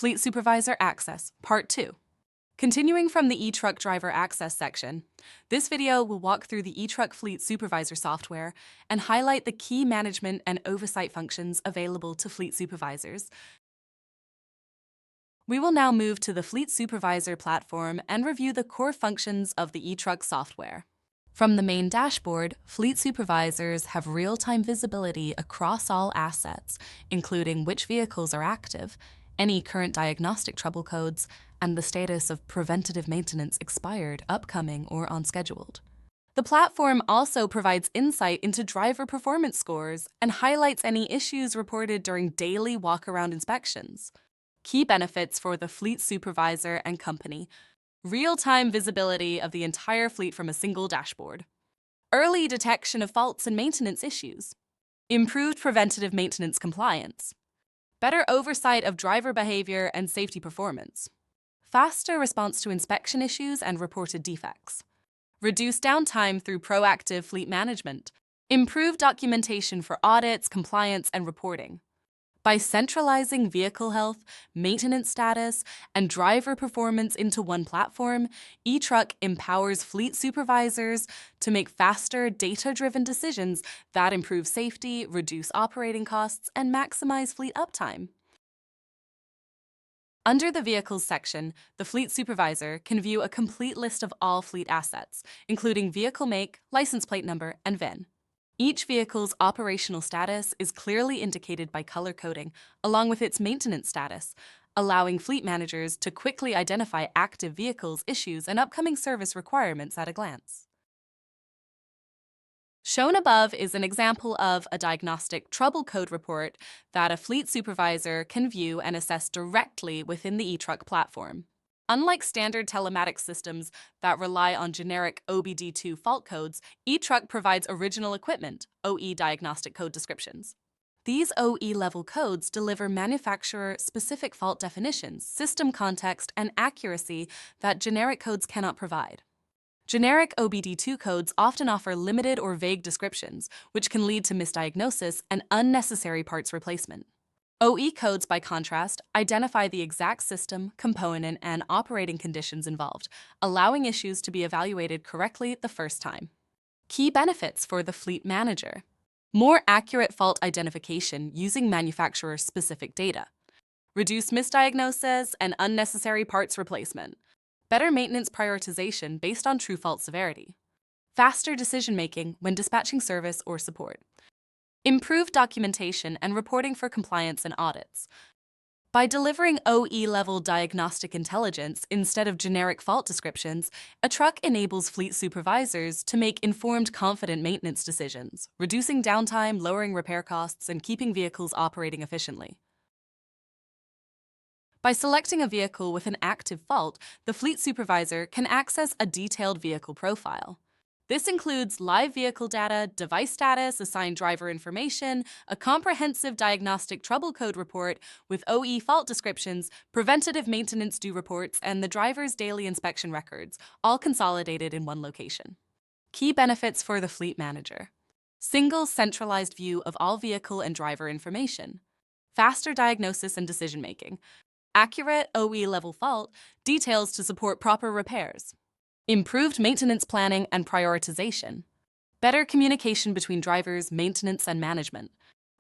Fleet Supervisor Access, Part 2. Continuing from the eTRUCK Driver Access section, this video will walk through the eTRUCK Fleet Supervisor software and highlight the key management and oversight functions available to fleet supervisors. We will now move to the Fleet Supervisor platform and review the core functions of the eTRUCK software. From the main dashboard, fleet supervisors have real-time visibility across all assets, including which vehicles are active, any current diagnostic trouble codes, and the status of preventative maintenance expired, upcoming, or unscheduled. The platform also provides insight into driver performance scores and highlights any issues reported during daily walk-around inspections. Key benefits for the fleet supervisor and company: real-time visibility of the entire fleet from a single dashboard, early detection of faults and maintenance issues, improved preventative maintenance compliance, better oversight of driver behavior and safety performance, faster response to inspection issues and reported defects, reduced downtime through proactive fleet management, improved documentation for audits, compliance, and reporting. By centralizing vehicle health, maintenance status, and driver performance into one platform, eTRUCK empowers fleet supervisors to make faster, data-driven decisions that improve safety, reduce operating costs, and maximize fleet uptime. Under the Vehicles section, the Fleet Supervisor can view a complete list of all fleet assets, including vehicle make, license plate number, and VIN. Each vehicle's operational status is clearly indicated by color coding, along with its maintenance status, allowing fleet managers to quickly identify active vehicles, issues, and upcoming service requirements at a glance. Shown above is an example of a diagnostic trouble code report that a fleet supervisor can view and assess directly within the eTRUCK platform. Unlike standard telematics systems that rely on generic OBD2 fault codes, eTRUCK provides original equipment, OE diagnostic code descriptions. These OE-level codes deliver manufacturer-specific fault definitions, system context, and accuracy that generic codes cannot provide. Generic OBD2 codes often offer limited or vague descriptions, which can lead to misdiagnosis and unnecessary parts replacement. OE codes, by contrast, identify the exact system, component, and operating conditions involved, allowing issues to be evaluated correctly the first time. Key benefits for the fleet manager: more accurate fault identification using manufacturer-specific data, reduced misdiagnosis and unnecessary parts replacement, better maintenance prioritization based on true fault severity, faster decision-making when dispatching service or support, improved documentation and reporting for compliance and audits. By delivering OE-level diagnostic intelligence instead of generic fault descriptions, eTRUCK enables fleet supervisors to make informed, confident maintenance decisions, reducing downtime, lowering repair costs, and keeping vehicles operating efficiently. By selecting a vehicle with an active fault, the fleet supervisor can access a detailed vehicle profile. This includes live vehicle data, device status, assigned driver information, a comprehensive diagnostic trouble code report with OE fault descriptions, preventative maintenance due reports, and the driver's daily inspection records, all consolidated in one location. Key benefits for the fleet manager: single centralized view of all vehicle and driver information, faster diagnosis and decision-making, accurate OE-level fault details to support proper repairs, improved maintenance planning and prioritization, better communication between drivers, maintenance, and management,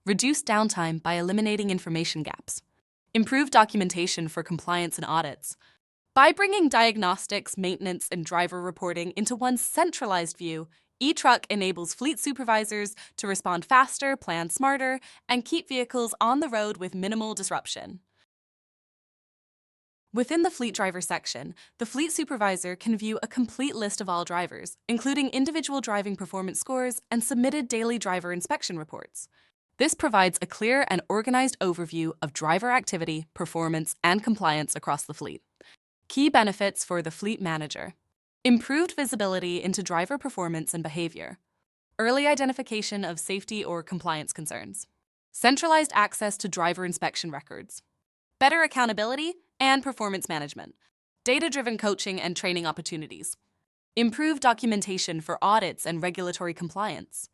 reduced downtime by eliminating information gaps, improved documentation for compliance and audits. By bringing diagnostics, maintenance, and driver reporting into one centralized view, eTRUCK enables fleet supervisors to respond faster, plan smarter, and keep vehicles on the road with minimal disruption. Within the Fleet Driver section, the Fleet Supervisor can view a complete list of all drivers, including individual driving performance scores and submitted daily driver inspection reports. This provides a clear and organized overview of driver activity, performance, and compliance across the fleet. Key benefits for the fleet manager: improved visibility into driver performance and behavior, early identification of safety or compliance concerns, centralized access to driver inspection records, better accountability and performance management, data-driven coaching and training opportunities, improved documentation for audits and regulatory compliance,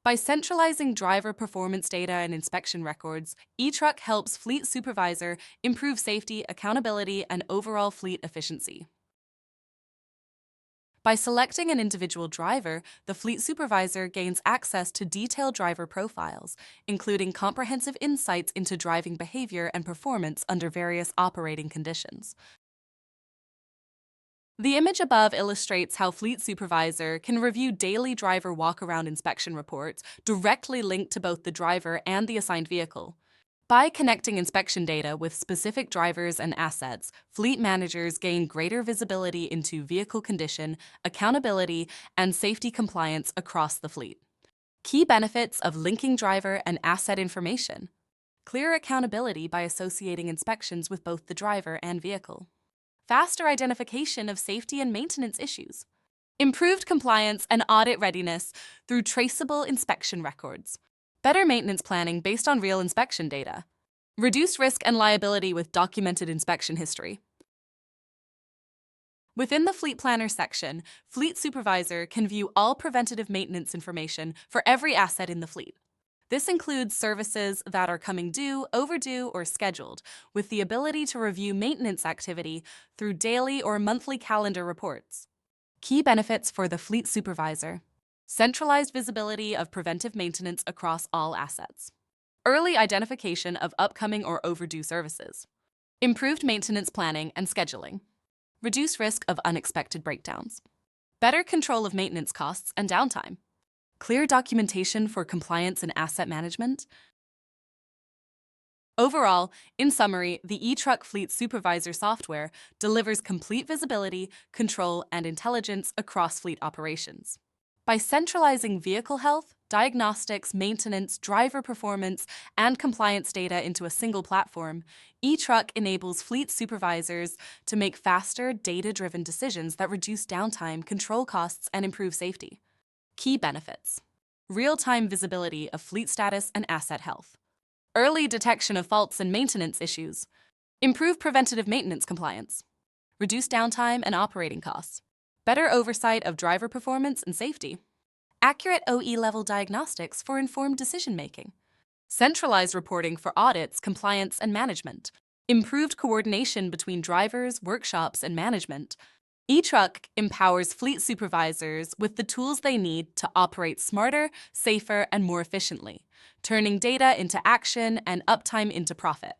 By centralizing driver performance data and inspection records, eTRUCK helps Fleet Supervisor improve safety, accountability, and overall fleet efficiency. By selecting an individual driver, the Fleet Supervisor gains access to detailed driver profiles, including comprehensive insights into driving behavior and performance under various operating conditions. The image above illustrates how Fleet Supervisor can review daily driver walk-around inspection reports directly linked to both the driver and the assigned vehicle. By connecting inspection data with specific drivers and assets, fleet managers gain greater visibility into vehicle condition, accountability, and safety compliance across the fleet. Key benefits of linking driver and asset information: clear accountability by associating inspections with both the driver and vehicle. Faster identification of safety and maintenance issues. Improved compliance and audit readiness through traceable inspection records. Better maintenance planning based on real inspection data. Reduced risk and liability with documented inspection history. Within the Fleet Planner section, Fleet Supervisor can view all preventative maintenance information for every asset in the fleet. This includes services that are coming due, overdue, or scheduled, with the ability to review maintenance activity through daily or monthly calendar reports. Key benefits for the Fleet Supervisor: centralized visibility of preventive maintenance across all assets, early identification of upcoming or overdue services, improved maintenance planning and scheduling, reduced risk of unexpected breakdowns, better control of maintenance costs and downtime, clear documentation for compliance and asset management. Overall, in summary, the eTRUCK Fleet Supervisor software delivers complete visibility, control, and intelligence across fleet operations. By centralizing vehicle health, diagnostics, maintenance, driver performance, and compliance data into a single platform, eTRUCK enables fleet supervisors to make faster, data-driven decisions that reduce downtime, control costs, and improve safety. Key benefits: real-time visibility of fleet status and asset health, early detection of faults and maintenance issues, improved preventative maintenance compliance, reduced downtime and operating costs, better oversight of driver performance and safety, accurate OE-level diagnostics for informed decision-making, centralized reporting for audits, compliance, and management, improved coordination between drivers, workshops, and management. eTRUCK empowers fleet supervisors with the tools they need to operate smarter, safer, and more efficiently, turning data into action and uptime into profit.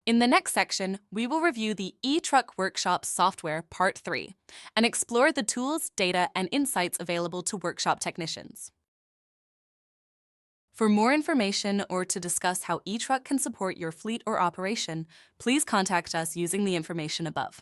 In the next section, we will review the eTRUCK Workshop Software Part 3 and explore the tools, data, and insights available to workshop technicians. For more information or to discuss how eTRUCK can support your fleet or operation, please contact us using the information above.